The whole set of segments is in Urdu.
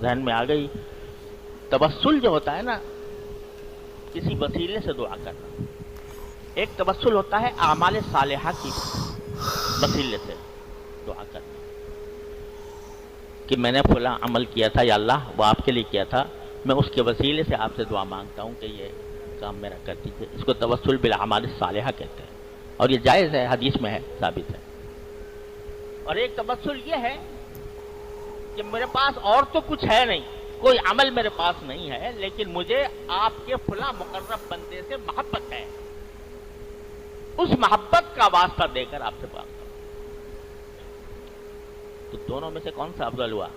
ذہن میں آ گئی. تبسل جو ہوتا ہے نا کسی وسیلے سے دعا کرنا. ایک تبسل ہوتا ہے اعمال صالحہ کی وسیلے سے دعا کرنا کہ میں نے فلاں عمل کیا تھا یا اللہ وہ آپ کے لیے کیا تھا, میں اس کے وسیلے سے آپ سے دعا مانگتا ہوں کہ یہ کام میرا کر دیجیے. اس کو توسل بالاعمال الصالحہ کہتے ہیں اور یہ جائز ہے, حدیث میں ہے, ثابت ہے. اور ایک توسل یہ ہے کہ میرے پاس اور تو کچھ ہے نہیں, کوئی عمل میرے پاس نہیں ہے, لیکن مجھے آپ کے فلاں مقرب بندے سے محبت ہے, اس محبت کا واسطہ دے کر آپ سے بات کروں. تو دونوں میں سے کون سا افضل ہوا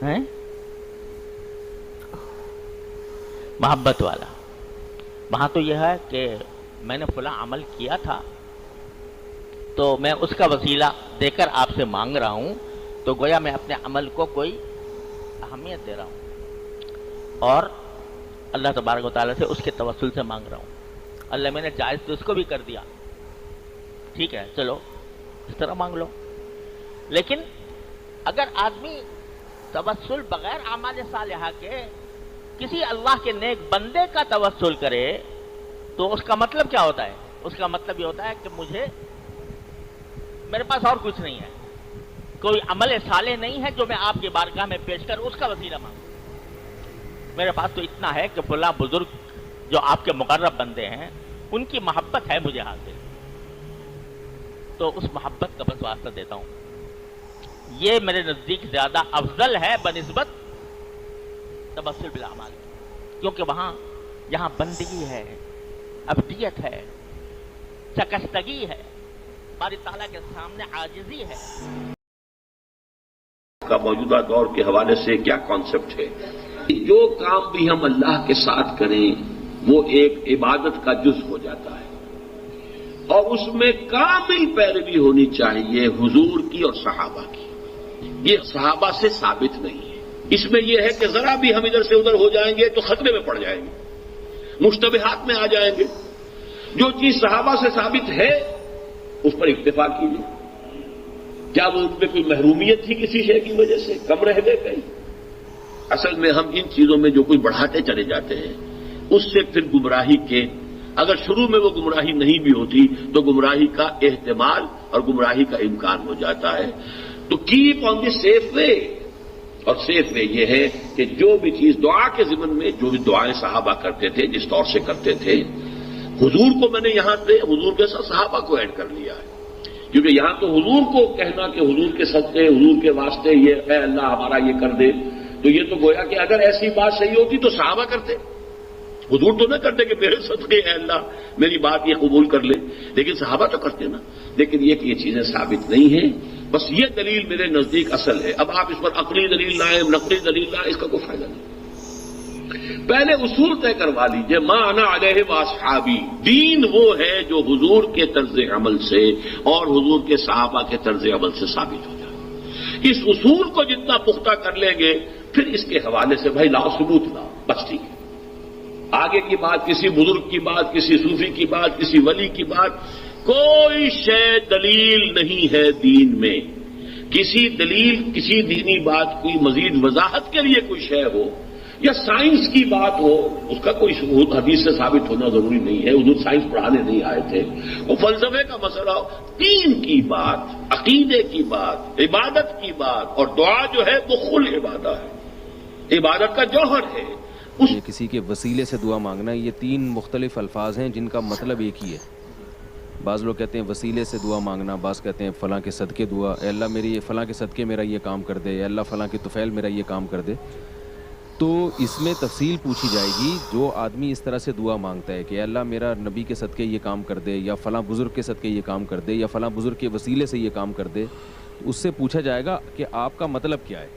ہے؟ محبت والا. وہاں تو یہ ہے کہ میں نے فلاں عمل کیا تھا تو میں اس کا وسیلہ دے کر آپ سے مانگ رہا ہوں, تو گویا میں اپنے عمل کو کوئی اہمیت دے رہا ہوں اور اللہ تبارک و تعالیٰ سے اس کے توسل سے مانگ رہا ہوں. اللہ میں نے جائز تو اس کو بھی کر دیا, ٹھیک ہے چلو اس طرح مانگ لو. لیکن اگر آدمی توسل بغیر اعمال صالحہ کے کسی اللہ کے نیک بندے کا توسل کرے تو اس کا مطلب کیا ہوتا ہے؟ اس کا مطلب یہ ہوتا ہے کہ میرے پاس اور کچھ نہیں ہے, کوئی عمل صالح نہیں ہے جو میں آپ کی بارگاہ میں پیش کر اس کا وسیلہ مانگوں. میرے پاس تو اتنا ہے کہ فلاں بزرگ جو آپ کے مقرب بندے ہیں ان کی محبت ہے مجھے حاصل, تو اس محبت کا بس واسطہ دیتا ہوں. یہ میرے نزدیک زیادہ افضل ہے بنسبت تبسل بالاعمال, کیونکہ وہاں یہاں بندگی ہے, عبدیت ہے, شکستگی ہے, باری تعالیٰ کے سامنے عاجزی ہے. کا موجودہ دور کے حوالے سے کیا کانسیپٹ ہے؟ جو کام بھی ہم اللہ کے ساتھ کریں وہ ایک عبادت کا جز ہو جاتا ہے اور اس میں کامل پیروی ہونی چاہیے حضور کی اور صحابہ کی. یہ صحابہ سے ثابت نہیں ہے. اس میں یہ ہے کہ ذرا بھی ہم ادھر سے ادھر ہو جائیں گے تو خطرے میں پڑ جائیں گے, مشتبہات میں آ جائیں گے. جو چیز صحابہ سے ثابت ہے اس پر اکتفا کیجیے. کیا وہ ان پہ کوئی محرومیت تھی کسی شے کی وجہ سے, کم رہ گئے کہیں؟ اصل میں ہم ان چیزوں میں جو کوئی بڑھاتے چلے جاتے ہیں اس سے پھر گمراہی کے, اگر شروع میں وہ گمراہی نہیں بھی ہوتی تو گمراہی کا احتمال اور گمراہی کا امکان ہو جاتا ہے. تو کیپ آن دی سیف وے, اور سیف وے یہ ہے کہ جو بھی چیز دعا کے ضمن میں جو بھی دعائیں صحابہ کرتے تھے جس طور سے کرتے تھے, حضور کو میں نے یہاں پہ حضور کے ساتھ صحابہ کو ایڈ کر لیا ہے, کیونکہ یہاں تو حضور کو کہنا کہ حضور کے صدقے حضور کے واسطے یہ اے اللہ ہمارا یہ کر دے, تو یہ تو گویا کہ اگر ایسی بات صحیح ہوتی تو صحابہ کرتے, حضور تو نہ کرتے کہ میرے صدقے اے اللہ میری بات یہ قبول کر لے, لیکن صحابہ تو کرتے نا. لیکن یہ کہ یہ چیزیں ثابت نہیں ہیں, بس یہ دلیل میرے نزدیک اصل ہے. اب آپ اس پر عقلی دلیل لائیں, نقلی دلیل لائیں, اس کا کوئی فائدہ نہیں. پہلے اصول طے کروا لیجئے, ما انا علیہ واصحابی. دین وہ ہے جو حضور کے طرز عمل سے اور حضور کے صحابہ کے طرز عمل سے ثابت ہو جائے. اس اصول کو جتنا پختہ کر لیں گے پھر اس کے حوالے سے بھائی لاؤ ثبوت لاؤ, بس ٹھیک ہے. آگے کی بات, کسی بزرگ کی بات, کسی صوفی کی بات, کسی ولی کی بات, کوئی شے دلیل نہیں ہے دین میں. کسی دلیل کسی دینی بات کوئی مزید وضاحت کے لیے کوئی شے ہو یا سائنس کی بات ہو, اس کا کوئی حدیث سے ثابت ہونا ضروری نہیں ہے. حضور سائنس پڑھانے نہیں آئے تھے. وہ فلسفے کا مسئلہ ہو, دین کی بات, عقیدے کی بات, عبادت کی بات, اور دعا جو ہے وہ خل عبادت ہے, عبادت کا جوہر ہے. یہ کسی کے وسیلے سے دعا مانگنا, یہ تین مختلف الفاظ ہیں جن کا مطلب ایک ہی ہے. بعض لوگ کہتے ہیں وسیلے سے دعا مانگنا, بعض کہتے ہیں فلاں کے صدقے دعا, اے اللہ میری فلاں کے صدقے میرا یہ کام کر دے, اے اللہ فلاں کے طفیل میرا یہ کام کر دے. تو اس میں تفصیل پوچھی جائے گی. جو آدمی اس طرح سے دعا مانگتا ہے کہ اے اللہ میرا نبی کے صدقے یہ کام کر دے, یا فلاں بزرگ کے صدقے یہ کام کر دے, یا فلاں بزرگ کے وسیلے سے یہ کام کر دے, اس سے پوچھا جائے گا کہ آپ کا مطلب کیا ہے.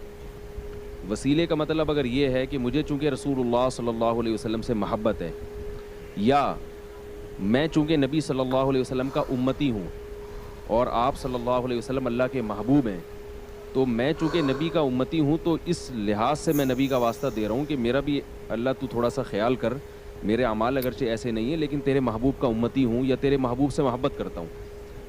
وسیلے کا مطلب اگر یہ ہے کہ مجھے چونکہ رسول اللہ صلی اللہ علیہ وسلم سے محبت ہے, یا میں چونکہ نبی صلی اللہ علیہ وسلم کا امتی ہوں اور آپ صلی اللہ علیہ وسلم اللہ کے محبوب ہیں, تو میں چونکہ نبی کا امتی ہوں تو اس لحاظ سے میں نبی کا واسطہ دے رہا ہوں کہ میرا بھی اللہ تو تھوڑا سا خیال کر, میرے اعمال اگرچہ ایسے نہیں ہیں لیکن تیرے محبوب کا امتی ہوں یا تیرے محبوب سے محبت کرتا ہوں.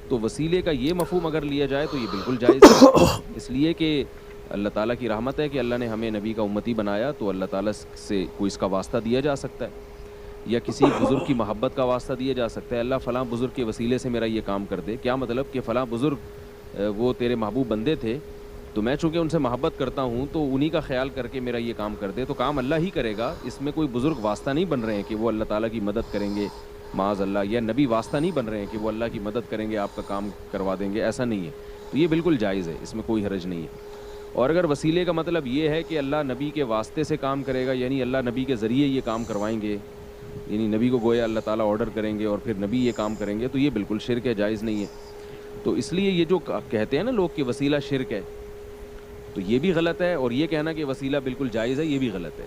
تو وسیلے کا یہ مفہوم اگر لیا جائے تو یہ بالکل جائز ہے، اس لیے کہ اللہ تعالیٰ کی رحمت ہے کہ اللہ نے ہمیں نبی کا امتی بنایا، تو اللہ تعالیٰ سے کوئی اس کا واسطہ دیا جا سکتا ہے، یا کسی بزرگ کی محبت کا واسطہ دیا جا سکتا ہے، اللہ فلاں بزرگ کے وسیلے سے میرا یہ کام کر دے. کیا مطلب کہ فلاں بزرگ وہ تیرے محبوب بندے تھے، تو میں چونکہ ان سے محبت کرتا ہوں تو انہی کا خیال کر کے میرا یہ کام کر دے، تو کام اللہ ہی کرے گا. اس میں کوئی بزرگ واسطہ نہیں بن رہے ہیں کہ وہ اللہ تعالیٰ کی مدد کریں گے معاذ اللہ، یا نبی واسطہ نہیں بن رہے ہیں کہ وہ اللہ کی مدد کریں گے آپ کا کام کروا دیں گے، ایسا نہیں ہے. تو یہ بالکل جائز ہے، اس میں کوئی حرج نہیں ہے. اور اگر وسیلے کا مطلب یہ ہے کہ اللہ نبی کے واسطے سے کام کرے گا، یعنی اللہ نبی کے ذریعے یہ کام کروائیں گے، یعنی نبی کو گویا اللہ تعالیٰ آرڈر کریں گے اور پھر نبی یہ کام کریں گے، تو یہ بالکل شرک ہے، جائز نہیں ہے. تو اس لیے یہ جو کہتے ہیں نا لوگ کہ وسیلہ شرک ہے، تو یہ بھی غلط ہے، اور یہ کہنا کہ وسیلہ بالکل جائز ہے یہ بھی غلط ہے.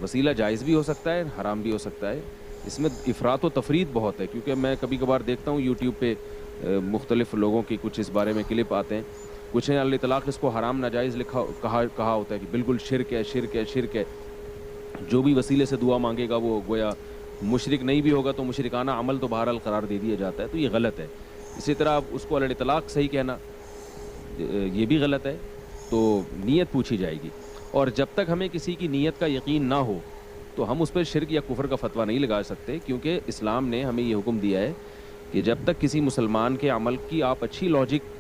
وسیلہ جائز بھی ہو سکتا ہے، حرام بھی ہو سکتا ہے. اس میں افراط و تفرید بہت ہے، کیونکہ میں کبھی کبھار دیکھتا ہوں یوٹیوب پہ مختلف لوگوں کی کچھ اس بارے میں کلپ آتے ہیں، کچھ نے الاطلاق اس کو حرام ناجائز کہا ہوتا ہے کہ بالکل شرک ہے شرک ہے شرک ہے، جو بھی وسیلے سے دعا مانگے گا وہ گویا مشرک نہیں بھی ہوگا تو مشرکانہ عمل تو بہرحال قرار دے دیا جاتا ہے، تو یہ غلط ہے. اسی طرح اس کو الاطلاق صحیح کہنا یہ بھی غلط ہے. تو نیت پوچھی جائے گی، اور جب تک ہمیں کسی کی نیت کا یقین نہ ہو تو ہم اس پہ شرک یا کفر کا فتویٰ نہیں لگا سکتے، کیونکہ اسلام نے ہمیں یہ حکم دیا ہے کہ جب تک کسی مسلمان کے عمل کی آپ اچھی لاجک